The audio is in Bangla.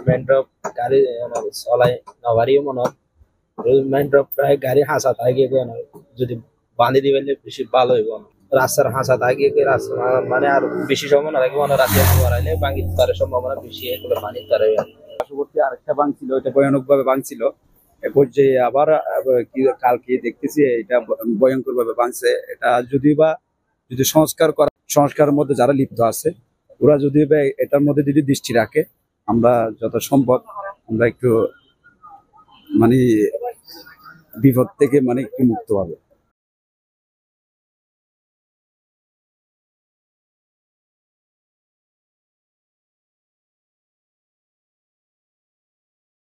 মেন্ড্রপ গাড়ি চলাই নবারিও মনে মেন্ড্রপ প্রায় গাড়ি হাসা থাকে যদি বাঁধি দিবেন বেশি ভালো হইব রাস্তার হাসা থাকে রাস্তা মানে আর বেশি সময় না লাগবে মানে রাতে বাড়াইলে ভাঙি তার সম্ভাবনা বেশি এগুলো পানি তারে পার্শ্ববর্তী আরেকটা ভাঙছিল, এটা ভয়ানক ভাবে ভাঙছিল। এরপর যে আবার কালকে দেখতেছি এটা ভয়ঙ্কর ভাবে ভাঙছে। এটা যদি সংস্কারের মধ্যে যারা লিপ্ত আছে ওরা যদি এটার মধ্যে যদি দৃষ্টি রাখে, আমরা যত সম্ভব আমরা একটু মানে বিপদ থেকে মানে একটু মুক্ত হবে।